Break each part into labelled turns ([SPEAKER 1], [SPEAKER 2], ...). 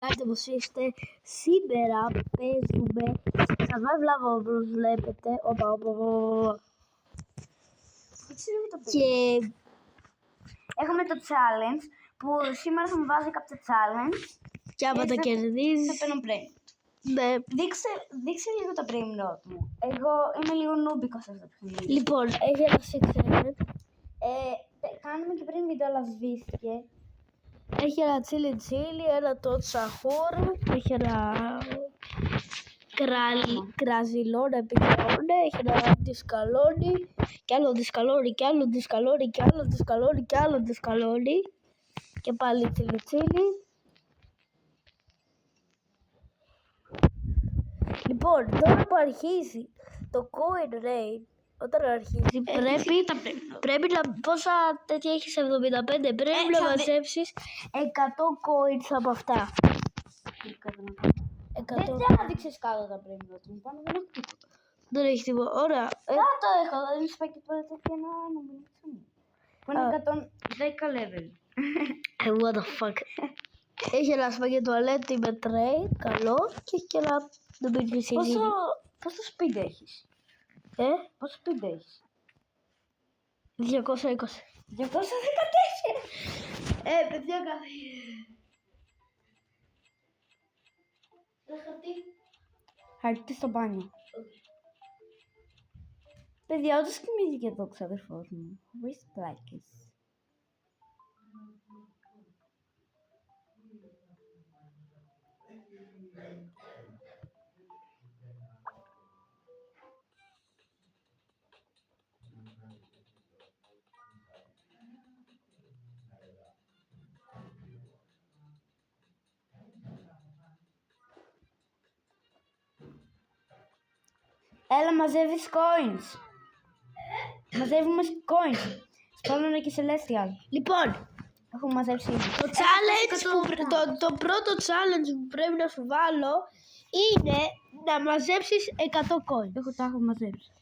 [SPEAKER 1] Κάντε πως είστε. Σήμερα παίζουμε survival όπως βλέπετε. Και
[SPEAKER 2] έχουμε το challenge που σήμερα θα μου βάζει κάποιο challenge.
[SPEAKER 1] και άμα τα κερδίζεις
[SPEAKER 2] θα παίρνω brain.
[SPEAKER 1] Ναι.
[SPEAKER 2] Δείξε λίγο τα brain rot μου. Εγώ είμαι λίγο νούμπικο σε αυτό το παιχνίδι.
[SPEAKER 1] Λοιπόν, έχει ένα secret.
[SPEAKER 2] Κάνουμε και πριν βίντεο, αλλά σβήστηκε.
[SPEAKER 1] Έχει ένα τσίλι τσίλι, ένα το τσαχούρ, έχει ένα κραζιλόνι επιχειρώνει, έχει ένα δισκαλόνι και άλλο δισκαλόνι και άλλο δισκαλόνι και άλλο δισκαλόνι και άλλο δισκαλόνι και πάλι τσίλι τσίλι. Λοιπόν, τώρα που αρχίζει το coin rain, όταν αρχίζει πρέπει να πόσα τέτοια έχεις 75, πρέπει να μαζέψεις 100 coins από αυτά. 100.
[SPEAKER 2] Δεν θα δείξεις κάτω τα brain rot μου, πάνω δεν έχω τίποτα.
[SPEAKER 1] Δεν έχει τίποτα, ωραία.
[SPEAKER 2] Το έχω, δεν είναι σπάκι που τέτοια να νομιλήσω μου. Που είναι 110 level.
[SPEAKER 1] What the fuck. Έχει ένα σπαγγετουαλέτι με τρέι, καλό, και έχει και ένα νομιλησίδι.
[SPEAKER 2] Πόσο speed έχεις? Πόσο speed έχεις?
[SPEAKER 1] 220.
[SPEAKER 2] 214.
[SPEAKER 1] Παιδιά
[SPEAKER 2] χαρτί στο μπάνιο. Παιδιά, όντως κοιμήθηκε εδώ ο ξαδερφός μου. Χωρίς πλάκες. Έλα, μαζεύεις coins. Μαζεύουμε coins. Σπάνωνα και Celestial.
[SPEAKER 1] Λοιπόν,
[SPEAKER 2] Έχω μαζέψει ήδη.
[SPEAKER 1] Το πρώτο challenge που πρέπει να σου βάλω είναι να μαζέψεις 100 coins.
[SPEAKER 2] Τα έχω μαζέψει.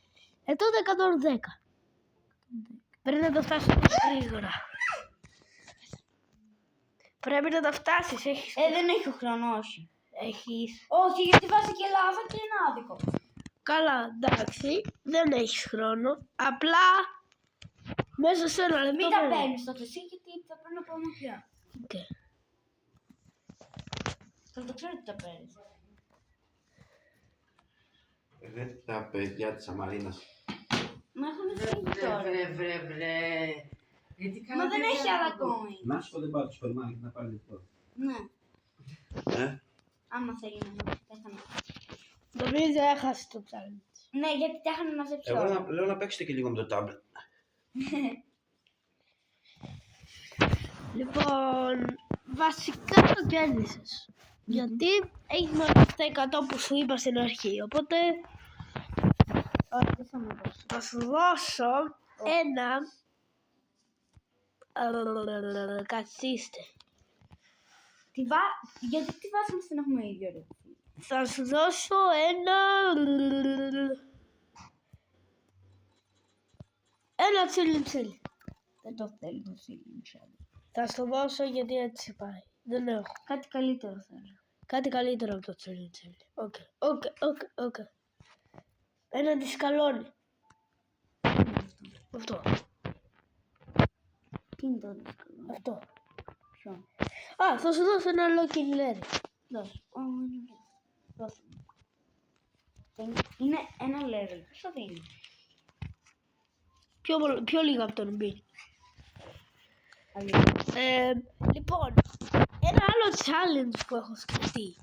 [SPEAKER 1] Τότε 110. Πρέπει να το φτάσεις γρήγορα. Πρέπει να τα φτάσεις.
[SPEAKER 2] Δεν έχω χρόνο, όχι.
[SPEAKER 1] Έχεις.
[SPEAKER 2] Όχι, γιατί βάζει και λάβα και είναι άδικο.
[SPEAKER 1] Καλά, εντάξει, δεν έχεις χρόνο. Απλά μέσα σε ένα λεπτό.
[SPEAKER 2] Μην τα παίρνεις τότε εσύ, γιατί θα παίρνω από μακριά.
[SPEAKER 1] Okay.
[SPEAKER 2] Θα το ξέρω ότι τα παίρνεις.
[SPEAKER 3] Ρε τα παιδιά της Αμαρίνας.
[SPEAKER 2] Μα έχουν φύγει τώρα.
[SPEAKER 3] Βρε.
[SPEAKER 2] Μα δεν έχει άλλα coin.
[SPEAKER 3] Να σου πω δεν πάω στο σούπερ μάρκετ να πάρει αυτό.
[SPEAKER 2] Ναι. Άμα θέλει να πέθανε.
[SPEAKER 1] Νομίζω έχασε το challenge.
[SPEAKER 2] Ναι, γιατί τα είχαν μαζέψει όλα.
[SPEAKER 3] Εγώ λέω να παίξετε και λίγο με το tablet.
[SPEAKER 1] Λοιπόν, βασικά το κέρδισες. Γιατί έχεις μαζέψει τα 100 που σου είπα στην αρχή. Οπότε θα σου δώσω ένα. Καθίστε.
[SPEAKER 2] Γιατί τη βάση μας την έχουμε ίδιο, ρε.
[SPEAKER 1] Θα σου δώσω ένα τσίλι.
[SPEAKER 2] Δεν το θέλω το τσίλι.
[SPEAKER 1] Θα σου δώσω γιατί έτσι πάει. Δεν έχω.
[SPEAKER 2] Κάτι καλύτερο θέλω.
[SPEAKER 1] Κάτι καλύτερο από το τσίλι. Οκ. Ένα δισκαλόνι. Αυτό.
[SPEAKER 2] Τι είναι το δισκαλόνι?
[SPEAKER 1] Αυτό.
[SPEAKER 2] Ποιο?
[SPEAKER 1] Θα σου δώσω ένα λόκιν.
[SPEAKER 2] Δώσε. Είναι ένα level. Πόσο δίνει?
[SPEAKER 1] Πιο λίγο από τον μπι. Λοιπόν, ένα άλλο challenge που έχω σκεφτεί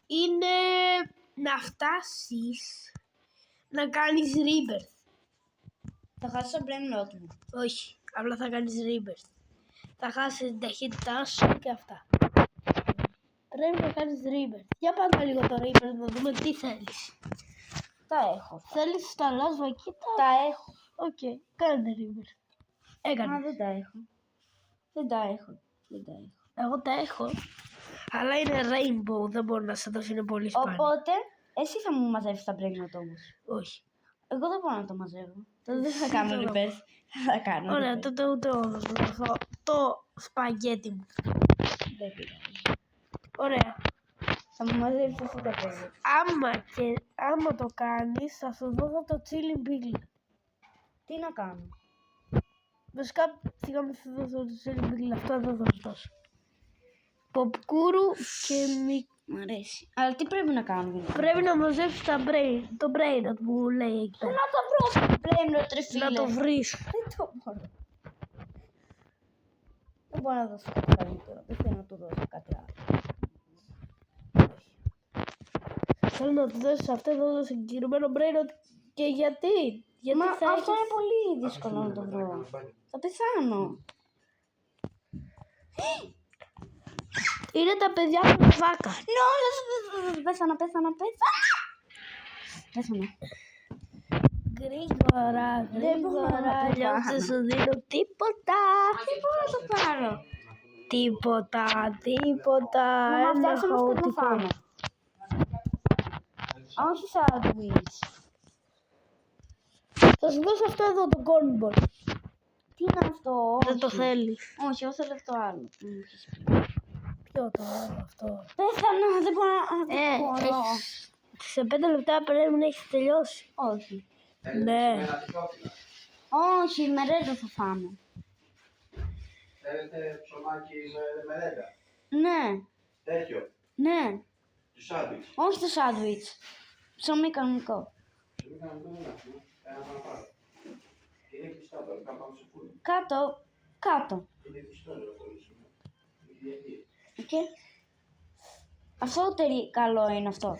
[SPEAKER 1] είναι να φτάσεις να κάνεις rebirth.
[SPEAKER 2] Θα χάσεις το brain rot μου.
[SPEAKER 1] Όχι, απλά θα κάνεις rebirth. Θα χάσεις την ταχύτητά σου και αυτά. Πρέπει να κάνεις rebirth. Για πάμε λίγο το rebirth να δούμε τι θέλεις.
[SPEAKER 2] Τα έχω.
[SPEAKER 1] Θέλεις τα λάσβα εκεί
[SPEAKER 2] τα έχω.
[SPEAKER 1] Οκ, κάνε rebirth. Έκανε.
[SPEAKER 2] Δεν τα έχω. Δεν τα έχω.
[SPEAKER 1] Εγώ τα έχω. Αλλά είναι rainbow, δεν μπορώ να σε δώσω, είναι πολύ σπάνιο.
[SPEAKER 2] Οπότε, εσύ θα μου μαζεύεις τα brain rot όμως.
[SPEAKER 1] Όχι.
[SPEAKER 2] Εγώ δεν μπορώ να το μαζεύω. Τότε δεν θα κάνω rebirth. Θα κάνω.
[SPEAKER 1] Ωραία, τότε ούτε εγώ θα σου δώσω το σπαγγέτι μου.
[SPEAKER 2] Δεν πειράζει.
[SPEAKER 1] Ωραία.
[SPEAKER 2] Θα μου μαζέψεις εσύ τα παιδιά.
[SPEAKER 1] Άμα το κάνεις, θα σου δώσω το τσίλι μπίλι.
[SPEAKER 2] Τι να κάνω.
[SPEAKER 1] Βασικά, σιγά μην σου δώσω το τσίλι μπίλι, αυτό δεν θα σου δώσω. Ποπκούρου και
[SPEAKER 2] Μ' αρέσει. Αλλά τι πρέπει να κάνω για να
[SPEAKER 1] πρέπει να μαζέψεις το brain που λέει εκεί πέρα.
[SPEAKER 2] να το βρω. Πλέον ρε φίλε.
[SPEAKER 1] Να το βρεις.
[SPEAKER 2] Δεν το μπορώ. Δεν μπορώ να δώσω κάτι καλύτερο. Δεν θέλω να του δώσω κάτι άλλο.
[SPEAKER 1] Θέλω να του δώσεις αυτό το συγκεκριμένο brain και γιατί. Γιατί
[SPEAKER 2] Μα
[SPEAKER 1] θα
[SPEAKER 2] αυτό
[SPEAKER 1] έχεις...
[SPEAKER 2] είναι πολύ δύσκολο να το βρω. Θα πεθάνω.
[SPEAKER 1] Είναι τα παιδιά με τη βάκα.
[SPEAKER 2] Ναι, πέθανα. Πέθανα.
[SPEAKER 1] Γρήγορα,
[SPEAKER 2] Δεν μπορώ να το
[SPEAKER 1] αλλιώς δεν
[SPEAKER 2] πάρω.
[SPEAKER 1] σου δίνω τίποτα.
[SPEAKER 2] Δεν μπορώ να το πάρω.
[SPEAKER 1] Τίποτα.
[SPEAKER 2] Να
[SPEAKER 1] Ένα
[SPEAKER 2] φτιάξουμε αυτό να
[SPEAKER 1] χαοτικό.
[SPEAKER 2] φάμε. Όχι σάντουιτς.
[SPEAKER 1] Θα σου δώσω αυτό εδώ το cornball.
[SPEAKER 2] Τι είναι αυτό.
[SPEAKER 1] Δεν το θέλεις.
[SPEAKER 2] Όχι, εγώ θέλω αυτό άλλο.
[SPEAKER 1] Ποιο το άλλο αυτό.
[SPEAKER 2] Πέθανα, δεν μπορώ να το μπορώ.
[SPEAKER 1] Σε 5 λεπτά πρέπει να έχεις τελειώσει.
[SPEAKER 2] Όχι.
[SPEAKER 1] Ναι.
[SPEAKER 2] Όχι, με ρέζο θα φάμε.
[SPEAKER 3] Θέλετε ψωμάκι με ρέγα.
[SPEAKER 2] Ναι,
[SPEAKER 3] Τέτοιο.
[SPEAKER 2] ναι.
[SPEAKER 3] Του σάντουιτς.
[SPEAKER 2] Όχι το σάντουιτς. Ψωμί κανονικό.
[SPEAKER 3] Ένα παραπάνω. Είναι κλειστά τώρα, κάπου πάνω στο φούρνο.
[SPEAKER 2] Κάτω.
[SPEAKER 3] Είναι κλειστό εδώ το λύσουμε.
[SPEAKER 2] Okay. Αυτό καλό είναι αυτό.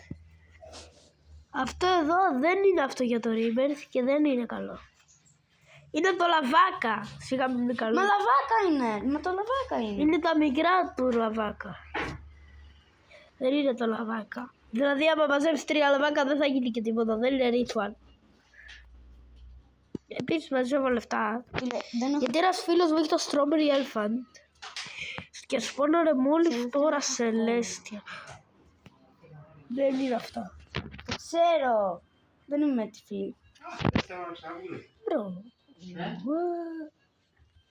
[SPEAKER 1] Αυτό εδώ δεν είναι αυτό για το Rivers και δεν είναι καλό. Είναι το λαβάκα. Σιγά μην είναι καλό.
[SPEAKER 2] Μα λαβάκα είναι. Μα το λαβάκα είναι.
[SPEAKER 1] Είναι τα μικρά του λαβάκα. Δεν είναι το λαβάκα. Δηλαδή άμα μαζέψεις 3 λαβάκα δεν θα γίνει και τίποτα. Δεν είναι ritual. Επίσης μαζεύω λεφτά.
[SPEAKER 2] Δεν έχω...
[SPEAKER 1] Γιατί ένας φίλος μου έχει το Strawberry Elephant. Και σπώναρε μόλις τώρα Celestia. Δεν είναι αυτά.
[SPEAKER 2] Το ξέρω. Δεν είμαι τυφλή.
[SPEAKER 3] Δεν θέλω να ξαναβγεί.
[SPEAKER 1] Μπρο.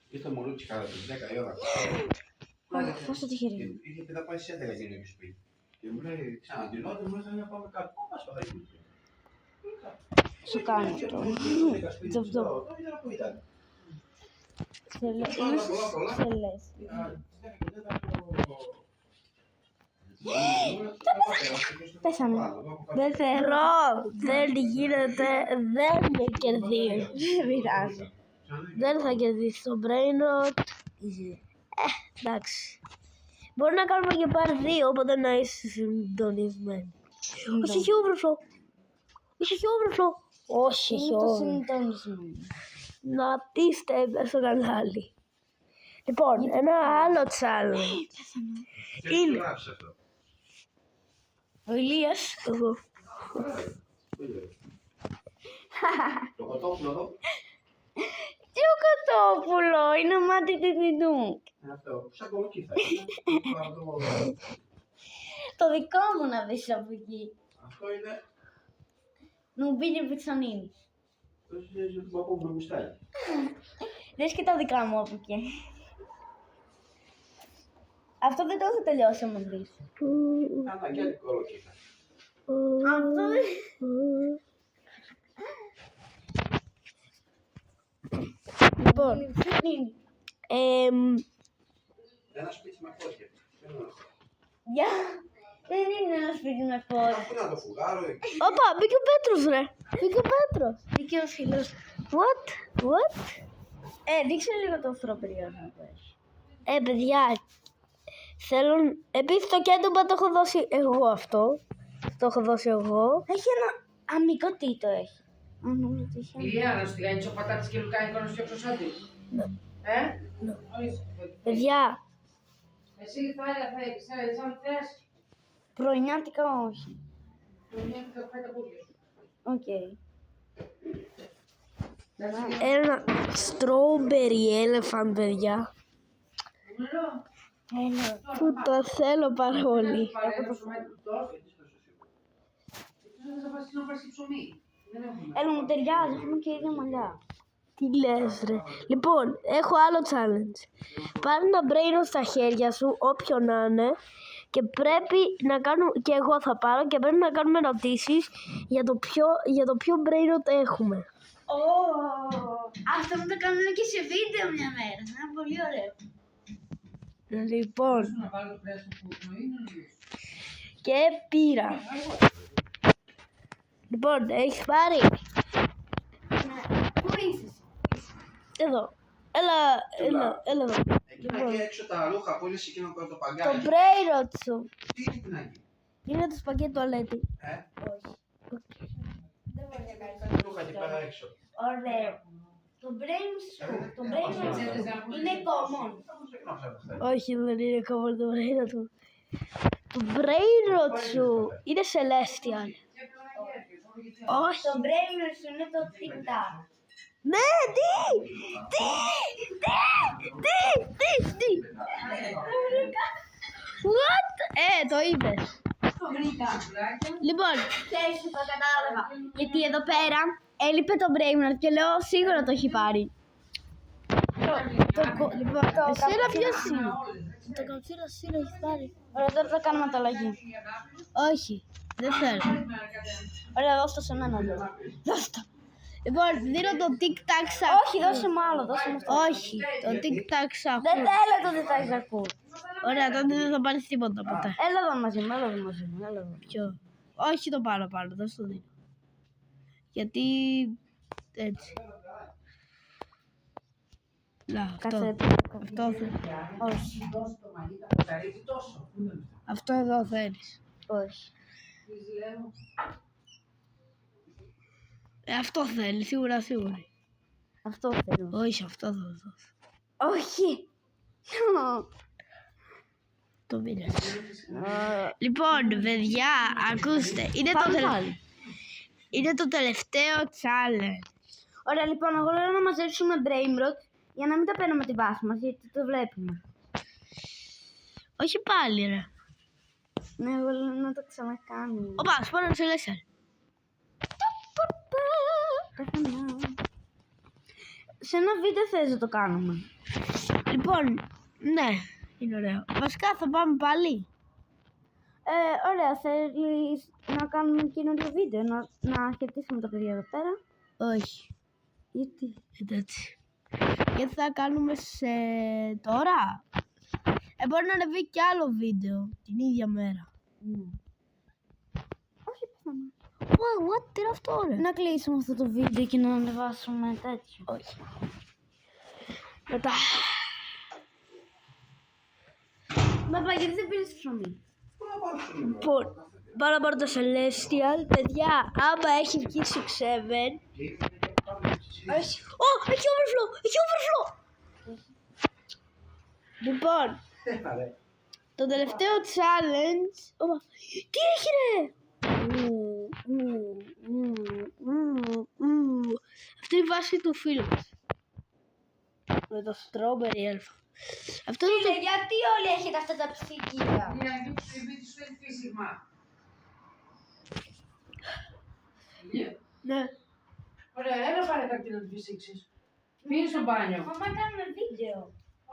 [SPEAKER 3] Ήρθε μωρού τσικάρα στις 10 η ώρα.
[SPEAKER 2] Πόσο τυχερή.
[SPEAKER 3] Είχε πει θα πάει στις 11 γίνει και σπίτι. Και μου λέει ξαναντινόταν, μου λέει να πάμε κάτω. Πού πας τώρα εκεί.
[SPEAKER 2] Σου κάνω αυτό.
[SPEAKER 3] Τζοβδό. Δεν ξέρω πού ήταν.
[SPEAKER 2] Είμαι Σελές. Πέσαμε.
[SPEAKER 1] Δεν θέλω. Δεν γίνεται. Δεν με κερδίζει.
[SPEAKER 2] Δεν πειράζει.
[SPEAKER 1] Δεν θα κερδίσει το brain rot. Εντάξει. Μπορεί να κάνουμε και πάρει 2, οπότε να είσαι συντονισμένοι. Όχι, έχει overflow. Όχι, έχει overflow. Όχι, έχει
[SPEAKER 2] Είναι το
[SPEAKER 1] overflow.
[SPEAKER 2] συντονισμένο.
[SPEAKER 1] Να είστε στο κανάλι. Λοιπόν, ένα άλλο challenge.
[SPEAKER 3] Είναι. Γράψε αυτό.
[SPEAKER 2] Ο Ηλίας.
[SPEAKER 1] Εγώ.
[SPEAKER 3] Το κοτόπουλο εδώ.
[SPEAKER 2] Τι ο Κοτόπουλο, είναι μάτι τιτιτού.
[SPEAKER 3] Αυτό. Σαν κολοκύθα. είναι.
[SPEAKER 2] Το δικό μου να δεις από εκεί.
[SPEAKER 3] Αυτό είναι.
[SPEAKER 2] Νουμπίνι πιτσονίνι.
[SPEAKER 3] Αυτό είναι του παππού μου γουστάει.
[SPEAKER 2] Δες και τα δικά μου από εκεί. Αυτό δεν το έχω τελειώσει άμα δεις.
[SPEAKER 3] Αναγκαία κολοκύθα.
[SPEAKER 2] Αυτό δεν...
[SPEAKER 1] Λοιπόν,
[SPEAKER 3] Ένα σπίτι με φώτια.
[SPEAKER 2] Γεια. Δεν είναι ένα σπίτι με φώτα.
[SPEAKER 3] Πού είναι το φουγάρο εκεί.
[SPEAKER 1] όπα, μπήκε ο Πέτρος ρε. Μπήκε ο Πέτρος.
[SPEAKER 2] Δίκαιο φίλος.
[SPEAKER 1] What?
[SPEAKER 2] Δείξε λίγο το στροπεριό να το έχει.
[SPEAKER 1] Παιδιά, θέλω... Επίσης το κέντομπα το έχω δώσει εγώ αυτό. Το έχω δώσει εγώ.
[SPEAKER 2] Έχει ένα αμυκό τι το έχει. Νομίζω ότι έχει αμυκό.
[SPEAKER 4] Ηλία, να σου κάνει τσοπατάτες και λουκάνικο να σου φτιάξω σάντουιτς.
[SPEAKER 1] Ναι.
[SPEAKER 4] Ορίστε.
[SPEAKER 1] Παιδιά,
[SPEAKER 4] Εσύ θέλεις αν θες,
[SPEAKER 2] Πρωινιάτικα όχι.
[SPEAKER 4] το μια θα φάει τα πουλια σου.
[SPEAKER 2] Οκ.
[SPEAKER 1] ένα strawberry elephant, παιδιά.
[SPEAKER 2] Έλα.
[SPEAKER 1] Που το θέλω πάρα πολύ.
[SPEAKER 4] Πάρε ένα ψωμάκι του τόφι. Θα πας να πάρεις και ψωμί. Δεν έχουμε.
[SPEAKER 2] Έλα μου ταιριάζει, έχουμε και ίδια μαλλιά.
[SPEAKER 1] Τι λες ρε. Λοιπόν, έχω άλλο challenge. Πάρε ένα brain στα χέρια σου, όποιο να είναι, και πρέπει να κάνουμε, και εγώ θα πάρω και πρέπει να κάνουμε ερωτήσεις για το ποιο brain rot έχουμε.
[SPEAKER 2] Αυτό να το κάνουμε και σε βίντεο μια μέρα. Θα είναι πολύ ωραίο.
[SPEAKER 1] Λοιπόν,
[SPEAKER 4] Να βάλω το πρέσβο που είναι.
[SPEAKER 1] και πήρα. Λοιπόν, έχεις πάρει.
[SPEAKER 2] Πού είσαι?
[SPEAKER 1] Εδώ. Έλα εδώ.
[SPEAKER 3] Εκεί έξω τα ρούχα που είναι σε εκείνο το
[SPEAKER 1] Το
[SPEAKER 3] παγκάκι.
[SPEAKER 1] brain rot σου.
[SPEAKER 3] Τι είναι την εκεί.
[SPEAKER 1] Είναι το σπαγγέτι τουαλέτη.
[SPEAKER 3] Τα ρούχα εκεί πέρα έξω.
[SPEAKER 2] Ωραίο. Το brain σου είναι common.
[SPEAKER 1] Όχι, δεν είναι common το brain rot σου. Το brain rot σου είναι celestial. Όχι.
[SPEAKER 2] Το brain σου είναι το TikTok.
[SPEAKER 1] Ναι, τι. What? Το είπες.
[SPEAKER 2] Το βρήκα.
[SPEAKER 1] Λοιπόν,
[SPEAKER 2] Ξέρεις τι το κατάλαβα. Γιατί εδώ πέρα έλειπε το brain και λέω σίγουρα το έχει πάρει. Λοιπόν,
[SPEAKER 1] εσένα ποιος είναι? Το καμφύρα είναι, έχει πάρει.
[SPEAKER 2] Ωραία, τώρα θα κάνουμε ανταλλαγή.
[SPEAKER 1] Όχι, δεν θέλω.
[SPEAKER 2] Ωραία, δώσ' το σε μένα. Δώσ' το.
[SPEAKER 1] Λοιπόν, δίνω το tic-tac σακού.
[SPEAKER 2] Όχι, δώσε μου άλλο, δώσε μου αυτό.
[SPEAKER 1] Όχι, το tic-tac σακού.
[SPEAKER 2] Δεν θέλω το τετάξακου.
[SPEAKER 1] Ωραία, τότε δεν θα πάρεις τίποτα ποτέ.
[SPEAKER 2] Έλα εδώ μαζί μου, έλα εδώ μαζί μου.
[SPEAKER 1] Ποιο? Όχι το πάρω, δεν στο δίνω. Γιατί έτσι. Να, αυτό θέλω.
[SPEAKER 2] Όχι.
[SPEAKER 1] Αυτό εδώ θέλεις.
[SPEAKER 2] Όχι.
[SPEAKER 1] Αυτό θέλεις, σίγουρα.
[SPEAKER 2] Αυτό θέλω.
[SPEAKER 1] Όχι, αυτό θα δώσω.
[SPEAKER 2] Όχι.
[SPEAKER 1] Το πήρες. Λοιπόν, παιδιά, ακούστε. Είναι το τελευταίο challenge.
[SPEAKER 2] Ωραία, λοιπόν, εγώ λέω να μαζέψουμε brain rot για να μην τα παίρνουμε τη βάση μας, γιατί το βλέπουμε.
[SPEAKER 1] Όχι πάλι, ρε.
[SPEAKER 2] Ναι, εγώ λέω να το ξανακάνουμε.
[SPEAKER 1] Οπα, σπάω σε λέσσερ.
[SPEAKER 2] Σε ένα βίντεο θες να το κάνουμε.
[SPEAKER 1] Λοιπόν, ναι, είναι ωραίο. Βασικά θα πάμε πάλι.
[SPEAKER 2] Ωραία, θέλεις να κάνουμε καινούριο βίντεο, να χαιρετήσουμε τα παιδιά εδώ πέρα.
[SPEAKER 1] Όχι,
[SPEAKER 2] Γιατί?
[SPEAKER 1] εντάξει. Γιατί θα κάνουμε τώρα. Μπορεί να ανεβεί κι άλλο βίντεο την ίδια μέρα.
[SPEAKER 2] Όχι, πιθανό.
[SPEAKER 1] What, τι είναι αυτό, ρε.
[SPEAKER 2] Να κλείσουμε αυτό το βίντεο και να ανεβάσουμε τέτοιο.
[SPEAKER 1] Όχι. Μετά.
[SPEAKER 2] Μπαμπά, γιατί δεν πήρες ψωμί?
[SPEAKER 1] Λοιπόν, πάω να πάρω το Celestial. Παιδιά, άμα έχει βγει 6-7. Έχει overflow! Έχει overflow! Αυτό. Λοιπόν, το τελευταίο challenge. Τι έχει, ρε! Αυτή είναι η βάση του φίλου μας. Με το strawberry elf. Αυτό είναι το...
[SPEAKER 2] Γιατί όλοι έχετε αυτά τα ψυγεία?
[SPEAKER 4] Για να δείξω η βίντεο σου έχει φύσιγμα.
[SPEAKER 1] Ναι.
[SPEAKER 4] Ωραία, έλα πάρε κάτι να το φυσήξεις. Πήγαινε στο μπάνιο.
[SPEAKER 2] Μαμά, κάνουμε βίντεο.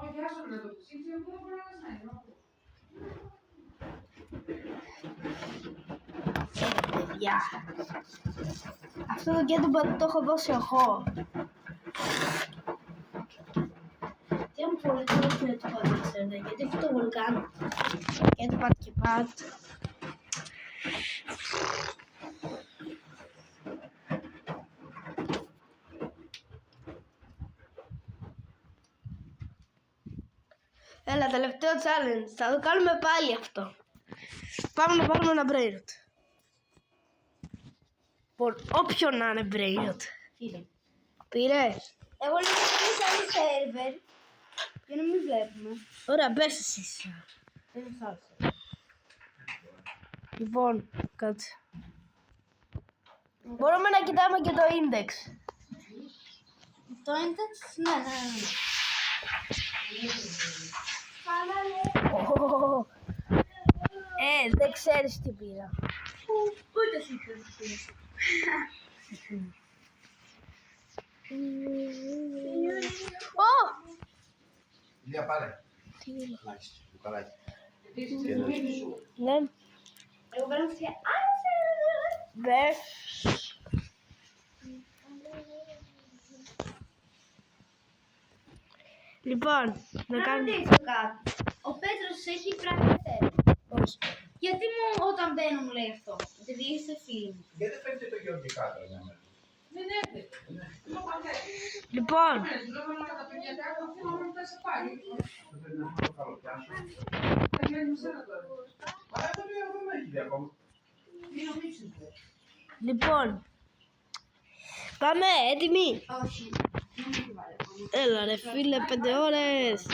[SPEAKER 4] Όχι, άσο να το φυσήξεις, εγώ δεν μπορώ να στάει.
[SPEAKER 1] Παιδιά. Αυτό το κέντρο το έχω δώσει εγώ. Τι αν πολύ δεν το πάτε, ξέρετε, γιατί αυτό το βουλκάνο. Και το πάτε και πάτε. Έλα, τελευταίο challenge. Θα το κάνουμε πάλι αυτό. Πάμε να πάρουμε ένα brain rot. Όποιον να είναι brain rot. Πήρες.
[SPEAKER 2] Εγώ λέω να πεις άλλη σερβερ για να μην βλέπουμε.
[SPEAKER 1] Ωραία, πες εσείς. Λοιπόν, κάτσε. Μπορούμε να κοιτάμε και το index.
[SPEAKER 2] Το index, ναι.
[SPEAKER 1] Δεν ξέρεις τι πήρα.
[SPEAKER 2] Ούτε εσύ ξέρεις τι πήρες.
[SPEAKER 3] Ηλία, πάρε.
[SPEAKER 1] Τι είναι.
[SPEAKER 3] Ελάχιστη, μπουκαλάκι.
[SPEAKER 4] Είσαι στη σπίτι σου.
[SPEAKER 1] Ναι.
[SPEAKER 2] Εγώ παίρνω σε άλλο.
[SPEAKER 1] Μπες. Λοιπόν, να
[SPEAKER 2] Να
[SPEAKER 1] κάνουμε...
[SPEAKER 2] ρωτήσω κάτι. Ο Πέτρος έχει πρακτικές.
[SPEAKER 1] Όχι.
[SPEAKER 2] Γιατί μου όταν μπαίνω μου λέει αυτό. Επειδή είστε φίλοι μου.
[SPEAKER 3] Γιατί δεν φέρνετε το Γιώργη κάτω για μένα.
[SPEAKER 4] Δεν έρχεται.
[SPEAKER 1] Λοιπόν,
[SPEAKER 4] Δουλεύω όλα τα παιδιά κάτω, αφήνω όλα αυτά σε πάλι.
[SPEAKER 3] Δεν πρέπει να το καλοπιάσω.
[SPEAKER 4] Θα γίνει με σένα τώρα.
[SPEAKER 3] Μα δεν με έχει δει ακόμα.
[SPEAKER 4] Τι νομίζεις.
[SPEAKER 1] λοιπόν. Πάμε, έτοιμοι.
[SPEAKER 2] Όχι. Δεν μου τη βάλε.
[SPEAKER 1] Έλα ρε φίλε, 5 ώρες.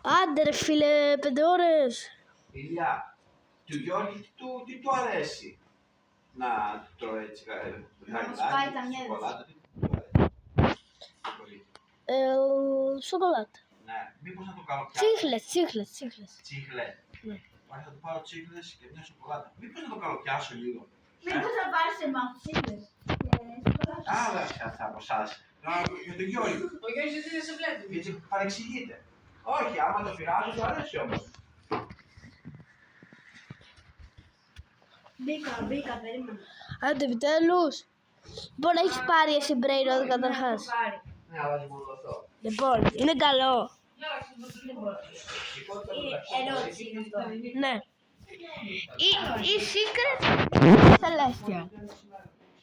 [SPEAKER 1] Άντε ρε φίλε, 5 ώρες.
[SPEAKER 3] Ηλιά, του Γιώργη τι του αρέσει να τρώει έτσι
[SPEAKER 2] σπάει τα νεύρα.
[SPEAKER 3] σοκολάτα.
[SPEAKER 1] Σοκολάτα.
[SPEAKER 3] Ναι, μήπως να το καλοπιάσω.
[SPEAKER 1] Τσίχλες.
[SPEAKER 3] Τσίχλε.
[SPEAKER 1] Ναι.
[SPEAKER 3] Πάει θα του πάρω τσίχλες και μια σοκολάτα. Μήπως να το καλοπιάσω λίγο.
[SPEAKER 2] Μήπως θα πάρεις σε μαθήσεις.
[SPEAKER 3] Άρα αυτά από εσάς. Για τον Γιώργη.
[SPEAKER 4] Ο Γιώργης γιατί δεν σε βλέπει.
[SPEAKER 3] Γιατί παρεξηγείται. Όχι, άμα το πειράζω, του αρέσει όμως.
[SPEAKER 2] Μπήκα, περίμενα.
[SPEAKER 1] Άντε επιτέλους. Λοιπόν, έχεις πάρει εσύ brain καταρχάς.
[SPEAKER 2] Πάρει.
[SPEAKER 3] Ναι, αλλά δεν μπορώ αυτό.
[SPEAKER 1] Λοιπόν, είναι καλό.
[SPEAKER 2] Ερώτηση είναι αυτό.
[SPEAKER 1] Ναι. Η Secret Celestial.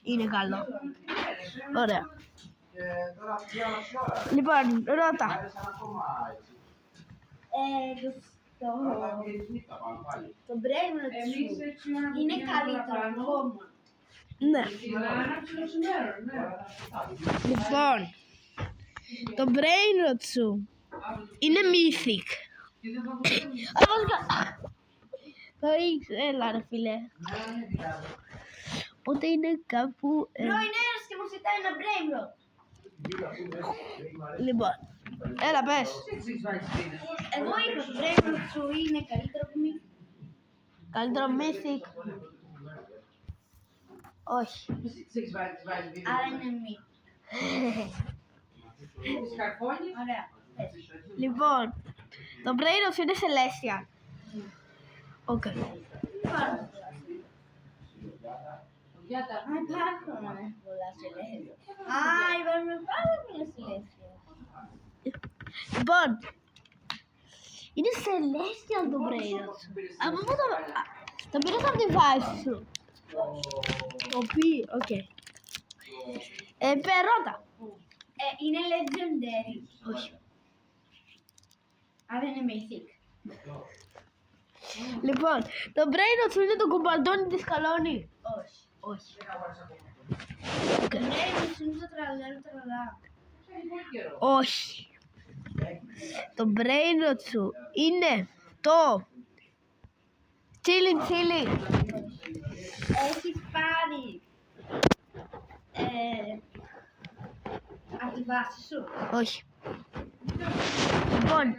[SPEAKER 1] Είναι καλό. Ωραία.
[SPEAKER 3] Και τώρα πια μισή ώρα.
[SPEAKER 1] Λοιπόν, ρώτα.
[SPEAKER 3] Άρεσαν ακόμα έτσι.
[SPEAKER 2] Το
[SPEAKER 3] Αλλά και νύχτα πάνω πάλι.
[SPEAKER 2] το brain
[SPEAKER 4] Εμείς
[SPEAKER 2] σου
[SPEAKER 4] έτσι ώρα που
[SPEAKER 2] είναι
[SPEAKER 4] πηγαίνουμε
[SPEAKER 2] καλύτερο
[SPEAKER 4] παραπάνω,
[SPEAKER 2] ακόμα.
[SPEAKER 1] Ναι.
[SPEAKER 4] να ανάψει το σημείο, ναι.
[SPEAKER 1] Λοιπόν, το brain rot σου είναι mythic.
[SPEAKER 4] Και δεν θα μπορούσαμε.
[SPEAKER 1] Το έλα ρε φίλε. Οπότε είναι κάπου...
[SPEAKER 2] Μπρο, είναι ένας και μου ζητάει ένα brain rot.
[SPEAKER 1] Λοιπόν, έλα πες.
[SPEAKER 4] Τι έχεις βάλει σπίτι.
[SPEAKER 2] Εγώ είπα το brain rot σου είναι καλύτερο από μη.
[SPEAKER 1] Καλύτερο mythic. Όχι.
[SPEAKER 4] Τι έχεις βάλει σπίτι.
[SPEAKER 2] Άρα είναι μη.
[SPEAKER 4] Έχεις καρφώνει.
[SPEAKER 2] Ωραία.
[SPEAKER 1] Λοιπόν, το brain rot σου είναι celestial. Οκ.
[SPEAKER 4] Για τα
[SPEAKER 2] Α, υπάρχουν πολλά σελέσια. Α, υπάρχουν πάρα πολλά σελέσια.
[SPEAKER 1] Λοιπόν, είναι celestial το brain rot σου. Από πού το πήρες από τη βάση σου. Το πει, οκ. Περώτα.
[SPEAKER 2] Είναι legendary.
[SPEAKER 1] Όχι.
[SPEAKER 2] Άρα είναι mythic.
[SPEAKER 1] Λοιπόν, το brain rot σου είναι το κουμπαντόνι της καλόνι.
[SPEAKER 2] Όχι.
[SPEAKER 1] Όχι.
[SPEAKER 2] Το brain rot σου είναι το τραλέρ τραλά.
[SPEAKER 4] έχει πολύ καιρό.
[SPEAKER 1] Όχι. Το brain rot σου είναι το chili.
[SPEAKER 2] Έχεις πάρει από τη βάση σου.
[SPEAKER 1] Όχι. Λοιπόν,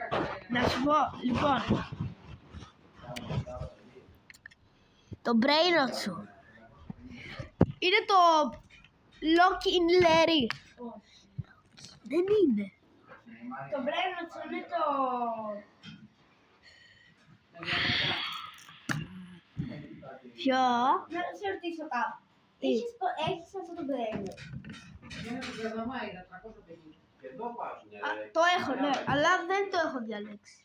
[SPEAKER 1] να σου πω, λοιπόν. Το brain rot σου είναι το lock in Larry.
[SPEAKER 2] Όχι.
[SPEAKER 1] Δεν είναι.
[SPEAKER 2] Το brain rot σου είναι το...
[SPEAKER 1] Ποιο?
[SPEAKER 2] Να σε ρωτήσω κάτι.
[SPEAKER 1] Τι?
[SPEAKER 2] Έχεις αυτό το brain rot.
[SPEAKER 4] Είναι το Περδαμά, είναι 350.
[SPEAKER 3] Και εδώ βάζουν.
[SPEAKER 1] Το έχω, ναι, αλλά δεν το έχω διαλέξει.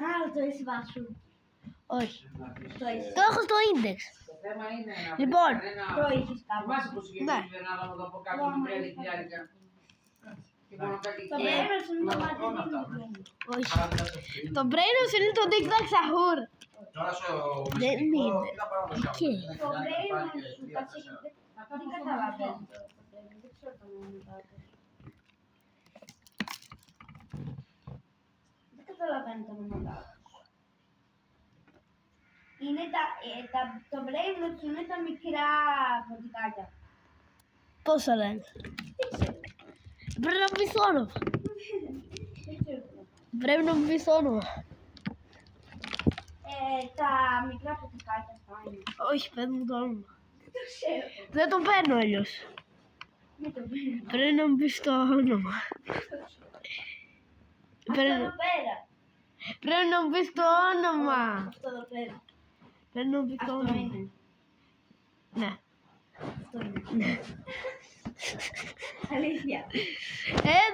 [SPEAKER 2] Α, το έχεις βάση σου.
[SPEAKER 1] Όχι.
[SPEAKER 2] Το έχεις.
[SPEAKER 1] Το έχω στο index.
[SPEAKER 4] Το θέμα είναι να
[SPEAKER 1] Λοιπόν,
[SPEAKER 2] Το έχεις κάπου.
[SPEAKER 4] Θυμάσαι πως είχε
[SPEAKER 1] Ναι.
[SPEAKER 4] βγει η Βερνάδα μου εδώ από κάτω με 3 χιλιάρικα. Και μόνο κάτι
[SPEAKER 2] Το brain rot σου είναι το μάτι.
[SPEAKER 1] Όχι. Το brain rot είναι το Tic Tac Sahur.
[SPEAKER 3] Τώρα στο
[SPEAKER 1] Δεν
[SPEAKER 3] μυστικό,
[SPEAKER 1] είναι.
[SPEAKER 3] τι να πάρω το
[SPEAKER 1] Και.
[SPEAKER 2] Το brain rot σου δεν καταλαβαίνω. Δεν ξέρω το νόημα. Δεν καταλαβαίνω το νόημα. Είναι το brain rot σου είναι τα μικρά ποτικάκια.
[SPEAKER 1] Πώς θα λένε.
[SPEAKER 2] Δεν ξέρω.
[SPEAKER 1] Πρέπει να μου πεις το όνομα.
[SPEAKER 2] Δεν ξέρω.
[SPEAKER 1] Πρέπει να μου πεις το όνομα.
[SPEAKER 2] Τα μικρά ποτικάκια αυτά είναι.
[SPEAKER 1] Όχι, πες μου το όνομα. Δεν το παίρνω αλλιώς.
[SPEAKER 2] Μην το παίρνω.
[SPEAKER 1] Πρέπει να μου πεις το όνομα.
[SPEAKER 2] Αυτό εδώ πέρα.
[SPEAKER 1] Πρέπει να μου πεις το όνομα.
[SPEAKER 2] Αυτό εδώ πέρα.
[SPEAKER 1] Πρέπει να μου πεις το
[SPEAKER 2] Αυτό
[SPEAKER 1] όνομα.
[SPEAKER 2] είναι.
[SPEAKER 1] Ναι.
[SPEAKER 2] Αυτό είναι. Αλήθεια.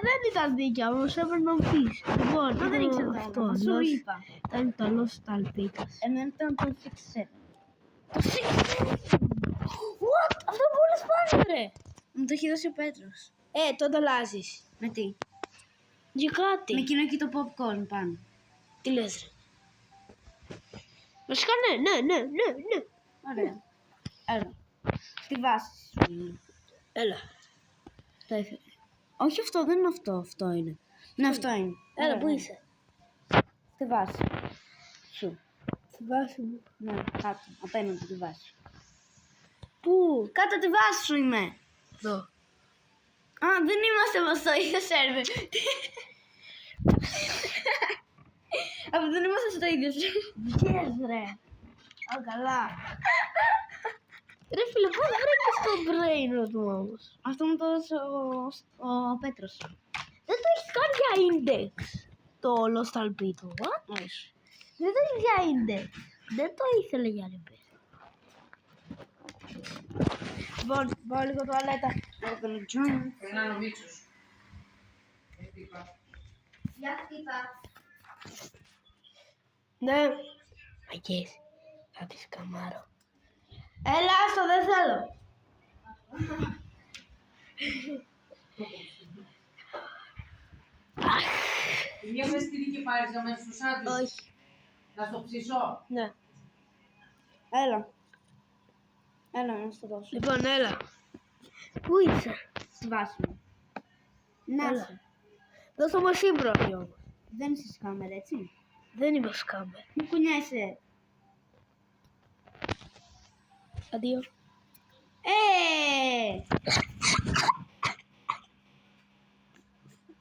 [SPEAKER 1] Δεν ήταν δίκαια, όμως έπρεπε να μου πεις. Λοιπόν,
[SPEAKER 2] Μα δεν ήξερα το
[SPEAKER 1] αυτό.
[SPEAKER 2] όνομα. Σου είπα.
[SPEAKER 1] Ήταν το Los Talpitas.
[SPEAKER 2] Εμένα ήταν το 6-7.
[SPEAKER 1] What? Αυτό είναι πολύ σπάνιο, ρε.
[SPEAKER 2] Μου το έχει δώσει ο Πέτρος.
[SPEAKER 1] Τότε αλλάζεις.
[SPEAKER 2] Με τι?
[SPEAKER 1] Για κάτι.
[SPEAKER 2] Με εκείνο εκεί το popcorn πάνω.
[SPEAKER 1] Τι λες, ρε. Βασικά ναι.
[SPEAKER 2] Ωραία. Έλα. Στη βάση σου είναι.
[SPEAKER 1] Έλα.
[SPEAKER 2] Το ήθελα. Όχι αυτό, δεν είναι αυτό. Αυτό είναι. Ναι, αυτό είναι.
[SPEAKER 1] Έλα,
[SPEAKER 2] Ωραία.
[SPEAKER 1] πού είσαι.
[SPEAKER 2] Στη βάση σου.
[SPEAKER 1] Στη βάση μου.
[SPEAKER 2] Ναι, κάτω. Απέναντι τη βάση σου.
[SPEAKER 1] Πού.
[SPEAKER 2] Κάτω τη βάση σου είμαι.
[SPEAKER 1] Εδώ.
[SPEAKER 2] Α, δεν είμαστε μας στο ίδιο σερβερ. Aber δεν είμαστε στο ίδιο σερβερ.
[SPEAKER 1] Βγες, ρε. Α, καλά. Ρε φίλε, πώς βρήκες το brain του όμως.
[SPEAKER 2] Αυτό μου το έδωσε ο Πέτρος.
[SPEAKER 1] Δεν το έχεις κάνει για index. Το Los Talpitas. What?
[SPEAKER 2] Όχι.
[SPEAKER 1] Δεν το έχεις για index. Δεν το ήθελε για ρεπέ. Λοιπόν, πάω λίγο τουαλέτα.
[SPEAKER 2] Open a joint.
[SPEAKER 4] Περνάνε ο Μίτσος.
[SPEAKER 2] Γεια χτύπα.
[SPEAKER 1] Ναι. Αγγές. Θα πεις καμάρο. Έλα, άστο, δεν θέλω.
[SPEAKER 4] Μια μες τη δίκη πάρεις αμέσως στο σάντουιτς.
[SPEAKER 1] Όχι.
[SPEAKER 4] Να στο ψήσω.
[SPEAKER 1] Ναι.
[SPEAKER 2] Έλα. Έλα, να σου το δώσω.
[SPEAKER 1] Λοιπόν, έλα. Πού είσαι.
[SPEAKER 2] Στη βάση μου. Να
[SPEAKER 1] Έλα.
[SPEAKER 2] είσαι.
[SPEAKER 1] Δώσε μου εσύ πρώτη όμως.
[SPEAKER 2] Δεν είσαι στη κάμερα, έτσι.
[SPEAKER 1] Δεν είμαι σκάμπερ.
[SPEAKER 2] Μου κουνιάσαι.
[SPEAKER 1] Αντίο.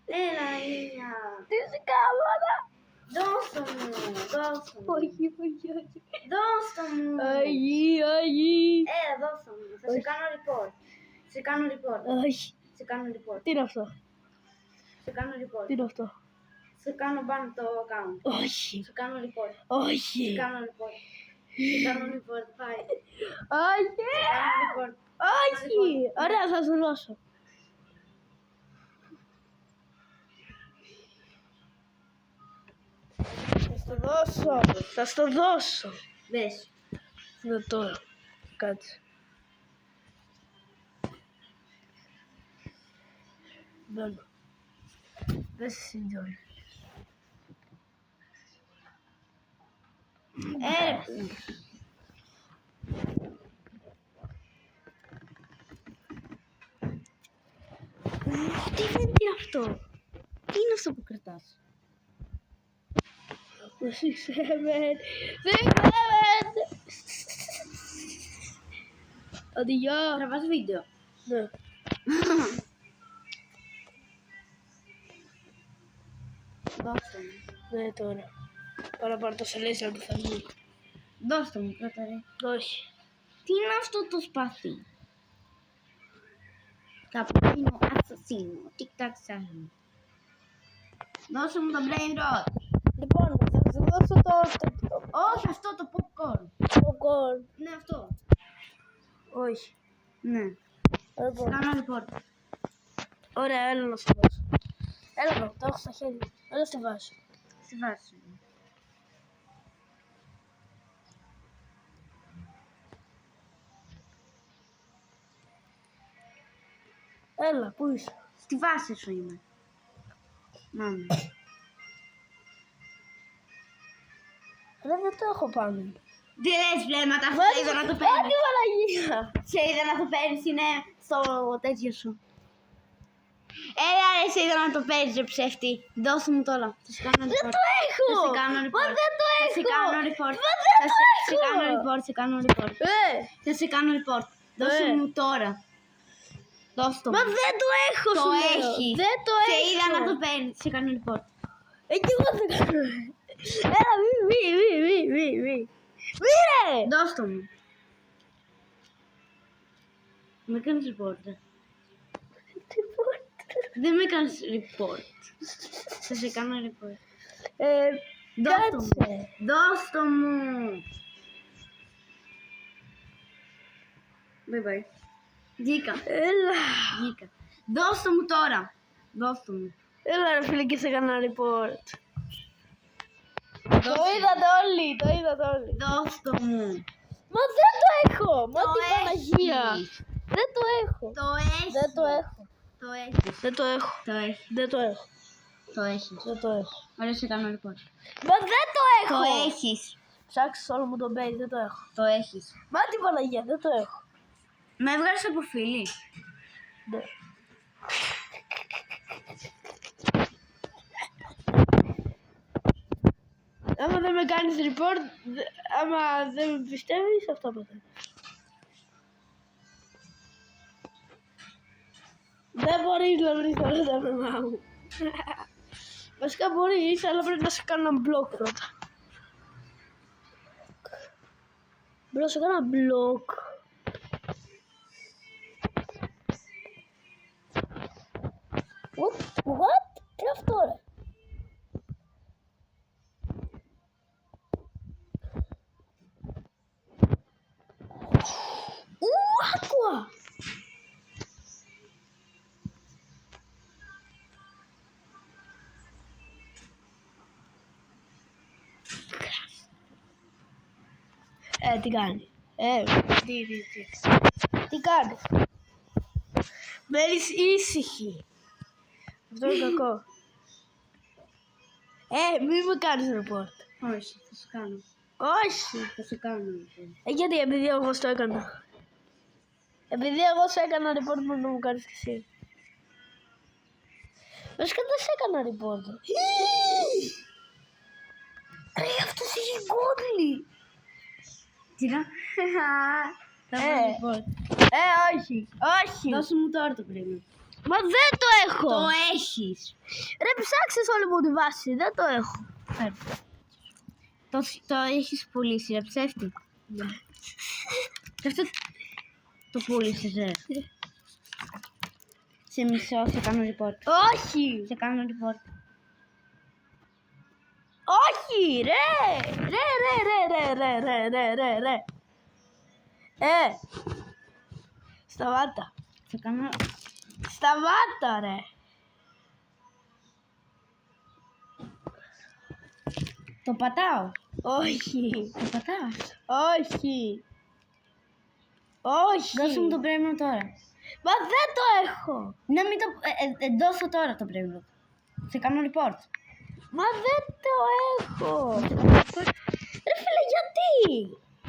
[SPEAKER 2] Έλα, Ίνια.
[SPEAKER 1] Τι είσαι κάμερα.
[SPEAKER 2] Δώστε μου.
[SPEAKER 1] Όχι.
[SPEAKER 2] Δώστε μου.
[SPEAKER 1] Αγί.
[SPEAKER 2] Δώστε μου. Θα σε κάνω report. Σε κάνω report.
[SPEAKER 1] Όχι.
[SPEAKER 2] Σε κάνω report.
[SPEAKER 1] Τι είναι αυτό.
[SPEAKER 2] Σε κάνω report.
[SPEAKER 1] Τι είναι αυτό.
[SPEAKER 2] Σε κάνω ban το account.
[SPEAKER 1] Όχι.
[SPEAKER 2] Σε κάνω report.
[SPEAKER 1] Όχι.
[SPEAKER 2] Σε κάνω report. Σε κάνω report. Πάει.
[SPEAKER 1] Όχι.
[SPEAKER 2] Σε κάνω report.
[SPEAKER 1] Όχι. Ωραία, θα σου δώσω. Θα στο δώσω.
[SPEAKER 2] Δες.
[SPEAKER 1] Ναι, τώρα. Κάτσε. Μπαίνω. Δεν σε συντζώνει.
[SPEAKER 2] Τι είναι αυτό. Τι είναι αυτό που κρατάς.
[SPEAKER 1] 6, 7, 6, 7. Αντιγεια.
[SPEAKER 2] Τραβάς βίντεο.
[SPEAKER 1] Ναι.
[SPEAKER 2] Δώστε μου.
[SPEAKER 1] Ναι, τώρα. Τώρα πάρω το σελέσιο που θα βγει.
[SPEAKER 2] Δώστε μου, πρώτα ρε.
[SPEAKER 1] Όχι.
[SPEAKER 2] Τι είναι αυτό το σπαθί. Καπρίνο ασασίνο. Τικ-τακ σάσινο. Δώσε μου το brain rot.
[SPEAKER 1] Λοιπόν, θα σου δώσω το
[SPEAKER 2] Όχι αυτό το popcorn.
[SPEAKER 1] popcorn.
[SPEAKER 2] Ναι αυτό.
[SPEAKER 1] Όχι.
[SPEAKER 2] Ναι.
[SPEAKER 1] Λοιπόν.
[SPEAKER 2] Κάνω report.
[SPEAKER 1] Ωραία, έλα να σου δώσω. Έλα εδώ, το έχω στα χέρια. Έλα στη βάση.
[SPEAKER 2] Στη βάση μου.
[SPEAKER 1] Έλα, πού είσαι.
[SPEAKER 2] Στη βάση σου είμαι. Μάμα.
[SPEAKER 1] Ρε, δεν το έχω πάνω.
[SPEAKER 2] Τι λες βλέμματα, αυτό είδα να το παίρνεις.
[SPEAKER 1] Όχι, Παναγία.
[SPEAKER 2] Σε είδα να το παίρνεις, είναι στο τέτοιο σου. Έλα ρε, σε είδα να το παίρνεις ρε ψεύτη. Δώσε μου τώρα. Θα σε κάνω report.
[SPEAKER 1] Δεν το έχω.
[SPEAKER 2] Θα σε κάνω report.
[SPEAKER 1] Μα δεν το
[SPEAKER 2] Θα σε
[SPEAKER 1] έχω.
[SPEAKER 2] κάνω report.
[SPEAKER 1] Μα δεν το
[SPEAKER 2] Σε κάνω
[SPEAKER 1] έχω.
[SPEAKER 2] report, σε κάνω report. Θα σε κάνω report. Δώσε
[SPEAKER 1] Ε.
[SPEAKER 2] μου τώρα. Δώσε το
[SPEAKER 1] Μα
[SPEAKER 2] μου.
[SPEAKER 1] δεν το έχω,
[SPEAKER 2] Το
[SPEAKER 1] σου λέω.
[SPEAKER 2] έχεις.
[SPEAKER 1] Δεν το
[SPEAKER 2] Σε
[SPEAKER 1] έχω.
[SPEAKER 2] είδα να το παίρνεις, σε κάνω report.
[SPEAKER 1] Εκεί εγώ δεν κάνω. Έλα, μη. Μη ρε!
[SPEAKER 2] Δώσ' το μου. Με κάνεις report. Δεν με κάνεις report. Θα σε κάνω report. Δώσ' το μου.
[SPEAKER 1] Κάτσε.
[SPEAKER 2] Δώσ' το μου. Bye bye. Βγήκα.
[SPEAKER 1] Έλα.
[SPEAKER 2] Βγήκα. Δώσ' το μου τώρα. Δώσ' το μου.
[SPEAKER 1] Έλα ρε φίλε και σε έκανα report. Το είδατε όλοι.
[SPEAKER 2] Δώσ' το μου.
[SPEAKER 1] Μα δεν το έχω. Μα
[SPEAKER 2] Το
[SPEAKER 1] την Παναγία.
[SPEAKER 2] έχεις.
[SPEAKER 1] Δεν το έχω.
[SPEAKER 2] Το έχεις.
[SPEAKER 1] Δεν το έχω.
[SPEAKER 2] Το έχεις.
[SPEAKER 1] Δεν το έχω.
[SPEAKER 2] Το έχεις.
[SPEAKER 1] Δεν το έχω.
[SPEAKER 2] Το έχεις.
[SPEAKER 1] Δεν το έχω.
[SPEAKER 2] Ωραία, σε κάνω report.
[SPEAKER 1] Μα δεν το έχω.
[SPEAKER 2] Το έχεις.
[SPEAKER 1] Ψάξεις όλο μου τον base. Δεν το έχω.
[SPEAKER 2] Το έχεις.
[SPEAKER 1] Μα την Παναγία. Δεν το έχω.
[SPEAKER 2] Με έβγαλες από φίλη.
[SPEAKER 1] Ναι. Άμα δεν με κάνεις report, άμα δεν με πιστεύεις, αυτό παθαίνεις. Δεν μπορείς να βρεις όλα τα όνομά μου. Βασικά μπορείς, αλλά πρέπει να σε κάνω ένα block πρώτα. Πρέπει να σε κάνω ένα block. What? Τι είναι αυτό ρε? Άκουα! Τι κάνει? Τι κάνει? Μένεις ήσυχη. Αυτό είναι κακό. Μη μου κάνεις report.
[SPEAKER 2] Όχι, θα σε κάνω.
[SPEAKER 1] Όχι.
[SPEAKER 2] Θα σε κάνω report.
[SPEAKER 1] Γιατί, επειδή εγώ το έκανα. Επειδή εγώ σε έκανα report, μόνο να μου κάνεις και εσύ. Βασικά δεν σε έκανα report. Ρε, αυτός έχει γκόλι.
[SPEAKER 2] Τι να. Θα κάνω report.
[SPEAKER 1] Όχι.
[SPEAKER 2] Δώσε μου τώρα το πρέμιο.
[SPEAKER 1] Μα δεν το έχω.
[SPEAKER 2] Το έχεις.
[SPEAKER 1] Ρε, ψάξες όλη μου τη βάση. Δεν το έχω.
[SPEAKER 2] Το έχεις πουλήσει, ρε ψεύτη. Και αυτό το πούλησες, ρε. Σε μισό, σε κάνω report.
[SPEAKER 1] Όχι.
[SPEAKER 2] Σε κάνω report.
[SPEAKER 1] Όχι, ρε. Σταμάτα.
[SPEAKER 2] Σε κάνω...
[SPEAKER 1] Σταμάτα, ρε.
[SPEAKER 2] Το πατάω.
[SPEAKER 1] Όχι.
[SPEAKER 2] Το πατάς.
[SPEAKER 1] Όχι. Όχι.
[SPEAKER 2] Δώσε μου το πρέμιο τώρα.
[SPEAKER 1] Μα δεν το έχω.
[SPEAKER 2] Να μην το... δώσω τώρα το πρέμιο. Σε κάνω report.
[SPEAKER 1] Μα δεν το έχω. Ρε φίλε, γιατί?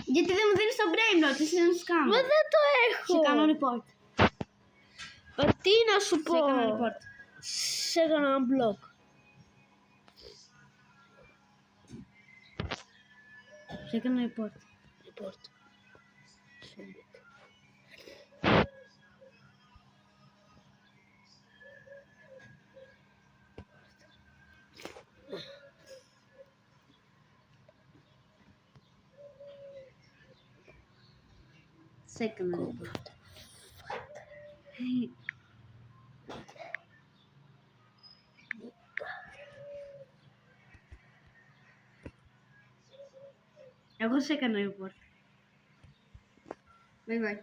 [SPEAKER 2] Γιατί δεν μου δίνεις το πρέμιο, τι σε να σου κάνω.
[SPEAKER 1] Μα δεν το έχω.
[SPEAKER 2] Σε κάνω report.
[SPEAKER 1] Μα τι να σου πω.
[SPEAKER 2] Σε κάνω report.
[SPEAKER 1] Σε έκανα ένα blog.
[SPEAKER 2] Σε κάνω report.
[SPEAKER 1] Report.
[SPEAKER 2] Σε έκανα report. Εγώ σε έκανα report. Bye bye.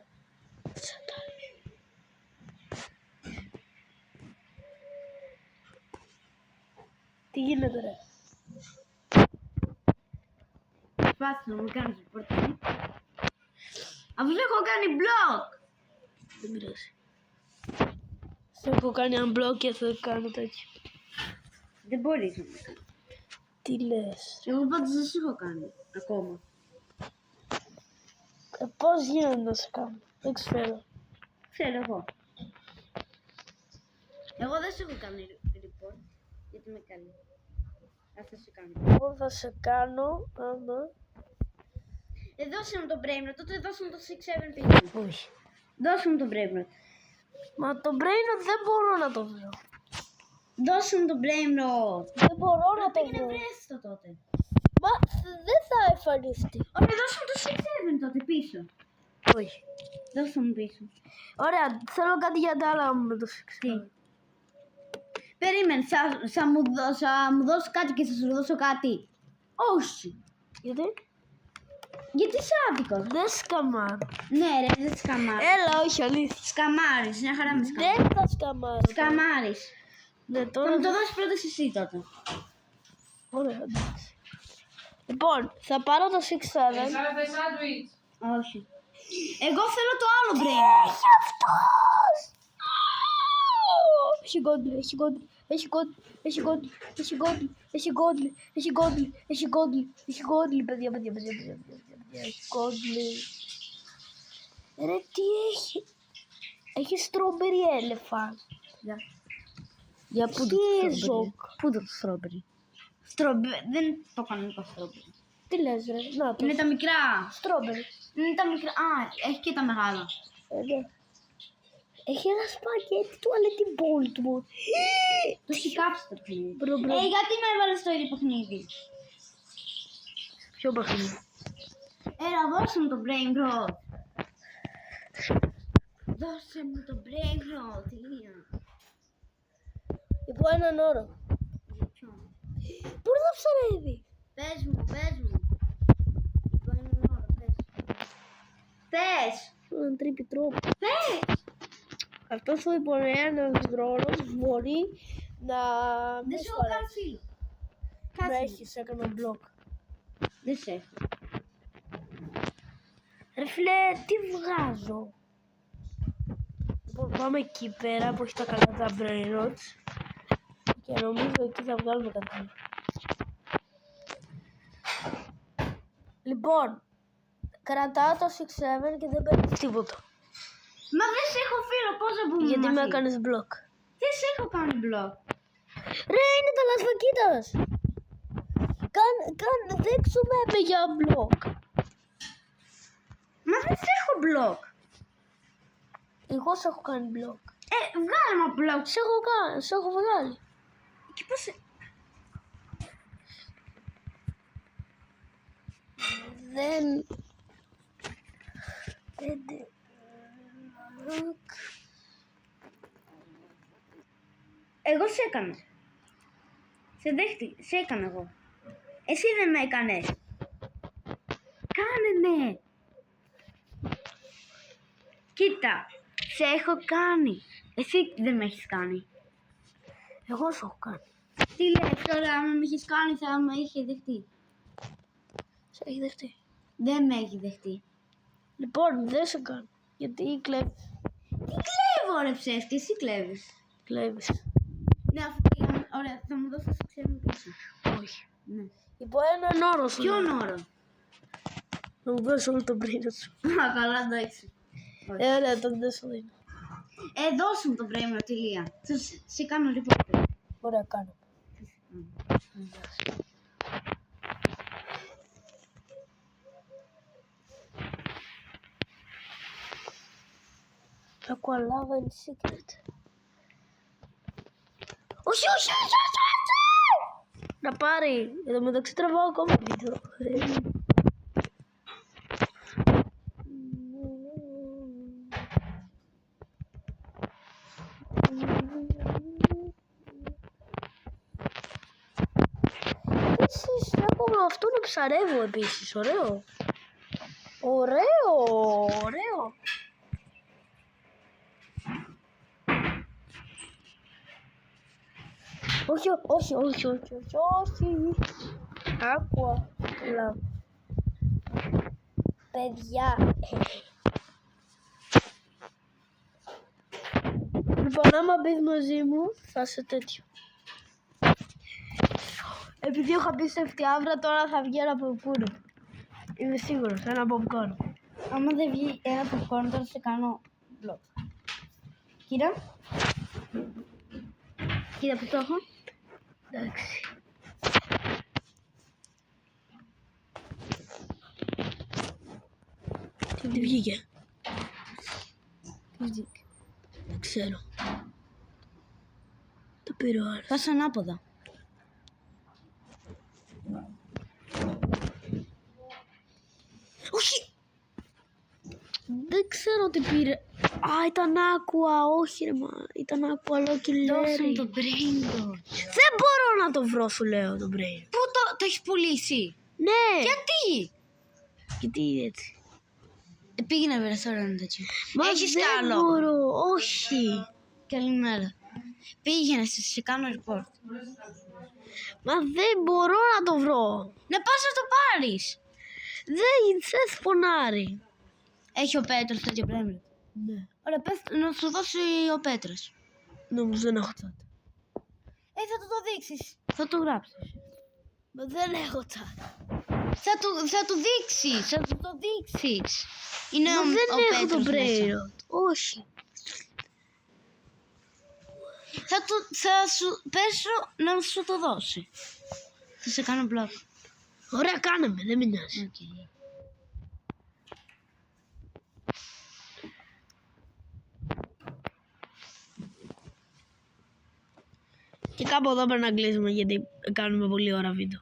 [SPEAKER 1] Τι γίνεται ρε?
[SPEAKER 2] Σπάσε να μου κάνεις report. Αφού σε έχω κάνει blog.
[SPEAKER 1] Δεν πειράζει. Σε έχω κάνει ένα blog και θα κάνω τέτοιο.
[SPEAKER 2] Δεν μπορείς να το κάνεις.
[SPEAKER 1] Τι λες?
[SPEAKER 2] Εγώ πάντως δεν σου έχω κάνει ακόμα.
[SPEAKER 1] Πώς γίνεται να σε κάνω? Δεν ξέρω.
[SPEAKER 2] Ξέρω εγώ. Εγώ δεν σου έχω κάνει report. Γιατί με κάνει. Θα σε κάνω.
[SPEAKER 1] Εγώ θα σε κάνω άμα...
[SPEAKER 2] Δώσε μου το brain, τότε δώσε μου το 6-7 πήγαινε.
[SPEAKER 1] Όχι.
[SPEAKER 2] Δώσε μου το brain.
[SPEAKER 1] Μα το brain δεν μπορώ να το βρω.
[SPEAKER 2] Δώσε μου το brain rot.
[SPEAKER 1] Δεν μπορώ να το
[SPEAKER 2] Πήγαινε
[SPEAKER 1] βρω.
[SPEAKER 2] βρες το τότε.
[SPEAKER 1] Μα δεν θα εμφανιστεί.
[SPEAKER 2] Ωραία, δώσε μου το 6-7 τότε πίσω.
[SPEAKER 1] Όχι.
[SPEAKER 2] Δώσε μου πίσω.
[SPEAKER 1] Ωραία, θέλω κάτι για τα άλλα με το
[SPEAKER 2] Τι.
[SPEAKER 1] σεξουάλι.
[SPEAKER 2] Περίμενε, θα μου δώσει κάτι και θα σου δώσω κάτι. Όχι.
[SPEAKER 1] Γιατί?
[SPEAKER 2] Γιατί είσαι άδικος.
[SPEAKER 1] Δεν σκαμάρω.
[SPEAKER 2] Ναι ρε, δεν σκαμάρεις.
[SPEAKER 1] Έλα, όχι αλήθεια.
[SPEAKER 2] Σκαμάρεις, μια χαρά με σκαμάρεις.
[SPEAKER 1] Δεν θα σκαμάρω.
[SPEAKER 2] Σκαμάρεις.
[SPEAKER 1] Ναι,
[SPEAKER 2] Θα
[SPEAKER 1] τώρα.
[SPEAKER 2] μου το δώσεις πρώτα εσύ τότε.
[SPEAKER 1] Ωραία, εντάξει. Λοιπόν, θα πάρω το 6-7.
[SPEAKER 4] Θέλετε σάντουιτς.
[SPEAKER 2] Όχι. Εγώ θέλω το άλλο brain rot.
[SPEAKER 1] Έχει αυτός! Έχει γκόντλι, έχει γκόντλι, έχει γκόντλι, έχει γκόντλι, έχει γκόντλι, έχει γκόντλι, έχει γκόντλι, έχει γκόντλι, έχει γκόντλι, παιδιά, έχει γκόντλι. Ρε, τι έχει? Έχει strawberry elephant.
[SPEAKER 2] Για πού
[SPEAKER 1] Χίζοκ.
[SPEAKER 2] Πού το strawberry. Δεν το κανονικό strawberry.
[SPEAKER 1] Τι λες ρε, να το.
[SPEAKER 2] Είναι τα μικρά.
[SPEAKER 1] Strawberry.
[SPEAKER 2] Είναι τα μικρά. Α, έχει και τα μεγάλα.
[SPEAKER 1] Ναι. Έχει ένα σπαγγέτι τουαλέτη Baltimore.
[SPEAKER 2] Το έχει κάψει το παιχνίδι.
[SPEAKER 1] Μπρο.
[SPEAKER 2] Γιατί με έβαλες στο ίδιο παιχνίδι.
[SPEAKER 1] Ποιο παιχνίδι?
[SPEAKER 2] Έλα, δώσε μου το brain rot. Δώσε μου το brain rot. Τελεία.
[SPEAKER 1] Υπό έναν όρο.
[SPEAKER 2] Για ποιον?
[SPEAKER 1] Μπορεί να ψαρεύει.
[SPEAKER 2] Πες μου. Είπα έναν όρο, πες.
[SPEAKER 1] Έναν τρίπη τρόπο.
[SPEAKER 2] Πες.
[SPEAKER 1] Αυτός ο υπονέανος δρόμος μπορεί να
[SPEAKER 2] Δεν
[SPEAKER 1] μην
[SPEAKER 2] σου
[SPEAKER 1] σου
[SPEAKER 2] έχω κάνει
[SPEAKER 1] αρέσει.
[SPEAKER 2] φίλο.
[SPEAKER 1] Να
[SPEAKER 2] Κάτσε.
[SPEAKER 1] έχεις, έκανα μπλοκ.
[SPEAKER 2] Δεν σε έχω.
[SPEAKER 1] Ρε φίλε, τι βγάζω? Λοιπόν, πάμε εκεί πέρα που έχει τα καλά τα brain rots. Και νομίζω εκεί θα βγάλουμε κάτι. Λοιπόν, κρατάω το 6-7 και δεν παίρνεις τίποτα.
[SPEAKER 2] Μα δεν σε έχω φίλο, πώς θα πούμε
[SPEAKER 1] Γιατί με
[SPEAKER 2] μαζί.
[SPEAKER 1] έκανες μπλοκ.
[SPEAKER 2] Δεν σε έχω κάνει μπλοκ.
[SPEAKER 1] Ρε, είναι τα λασβακίτας. Δέξου με για μπλοκ.
[SPEAKER 2] Μα δεν σε έχω μπλοκ.
[SPEAKER 1] Εγώ σε έχω κάνει μπλοκ.
[SPEAKER 2] Βγάλε μου μπλοκ.
[SPEAKER 1] Σε έχω βγάλει.
[SPEAKER 2] Και πώς σε...
[SPEAKER 1] Δεν... Πέντε...
[SPEAKER 2] Εγώ σε έκανα. Σε έκανα εγώ. Εσύ δεν με έκανες. Κάνε ναι. Κοίτα, σε έχω κάνει. Εσύ δεν με έχεις κάνει.
[SPEAKER 1] Εγώ σε έχω κάνει.
[SPEAKER 2] Τι λες τώρα, άμα με έχεις κάνει θα με είχε δεχτεί.
[SPEAKER 1] Σε έχει δεχτεί.
[SPEAKER 2] Δεν με έχει δεχτεί.
[SPEAKER 1] Λοιπόν, δεν σε κάνω. Γιατί κλέβεις.
[SPEAKER 2] Τι κλέβω ρε ψεύτη, εσύ κλέβεις.
[SPEAKER 1] Κλέβεις.
[SPEAKER 2] Ναι, αφού πήγαμε, ωραία, θα μου δώσεις ξέρουμε πίσω.
[SPEAKER 1] Όχι.
[SPEAKER 2] Ναι.
[SPEAKER 1] Υπό έναν όρο σου.
[SPEAKER 2] Ποιον
[SPEAKER 1] λέω.
[SPEAKER 2] όρο.
[SPEAKER 1] Να μου δώσεις όλο το brain σου.
[SPEAKER 2] Α, καλά, εντάξει.
[SPEAKER 1] Ωραία, τον δεν σου δίνω.
[SPEAKER 2] Δώσε μου το πρέμιο, τελεία. Σε κάνω report.
[SPEAKER 1] Ωραία, κάνω. Ακούω love and secret. Όχι, όχι, όχι, όχι, όχι! Να πάρει. Εδώ μεταξύ τραβάω ακόμα βίντεο. Επίσης, έχουμε αυτό να ψαρεύω επίσης. Ωραίο. Ωραίο. Όχι. Άκουα. Παιδιά. Λοιπόν, άμα μπεις μαζί μου, θα είσαι τέτοιο. Επειδή έχω απίστευτη άβρα, τώρα θα βγει ένα popcorn. Είμαι σίγουρος, ένα popcorn.
[SPEAKER 2] Άμα δεν βγει ένα popcorn, τώρα σε κάνω blog. Κοίτα. Κοίτα που το έχω.
[SPEAKER 1] Εντάξει. Τι βγήκε. Τι βγήκε. Δεν ξέρω. Τα πειράζει.
[SPEAKER 2] Πας ανάποδα. Όχι!
[SPEAKER 1] Δεν ξέρω τι πήρε. Α, ήταν Aqua, όχι ρε μα. Ήταν Aqua Loki
[SPEAKER 2] Δώσε μου
[SPEAKER 1] Larry.
[SPEAKER 2] το brain dot.
[SPEAKER 1] Δεν μπορώ να το βρω, σου λέω το brain.
[SPEAKER 2] Πού το έχεις πουλήσει?
[SPEAKER 1] Ναι.
[SPEAKER 2] Γιατί?
[SPEAKER 1] Γιατί έτσι.
[SPEAKER 2] Πήγαινε βρες τώρα ένα τέτοιο.
[SPEAKER 1] Μα
[SPEAKER 2] Έχεις
[SPEAKER 1] δεν
[SPEAKER 2] καλό?
[SPEAKER 1] μπορώ, όχι.
[SPEAKER 2] Καλημέρα. Πήγαινε, σε κάνω report.
[SPEAKER 1] Μα δεν μπορώ να το βρω.
[SPEAKER 2] Να πας να το πάρεις.
[SPEAKER 1] Δεν σπονάρει.
[SPEAKER 2] Έχει ο Πέτρος τέτοιο πράγμα.
[SPEAKER 1] Ναι.
[SPEAKER 2] Ωραία, πες να σου δώσει ο Πέτρος.
[SPEAKER 1] Νομίζω δεν έχω chat.
[SPEAKER 2] Θα του το δείξεις. Θα το γράψεις.
[SPEAKER 1] Μα δεν έχω chat.
[SPEAKER 2] Θα του δείξεις. Θα του το δείξεις. Είναι
[SPEAKER 1] Μα
[SPEAKER 2] ο
[SPEAKER 1] δεν έχω
[SPEAKER 2] Πέτρος
[SPEAKER 1] το
[SPEAKER 2] μέσα.
[SPEAKER 1] brain. Όχι.
[SPEAKER 2] Θα σου πέσω να σου το δώσει. Θα σε κάνω blog.
[SPEAKER 1] Ωραία, κάνε με, δεν με νοιάζει.
[SPEAKER 2] Okay.
[SPEAKER 1] Και κάπου εδώ πρέπει να κλείσουμε γιατί κάνουμε πολύ ώρα βίντεο.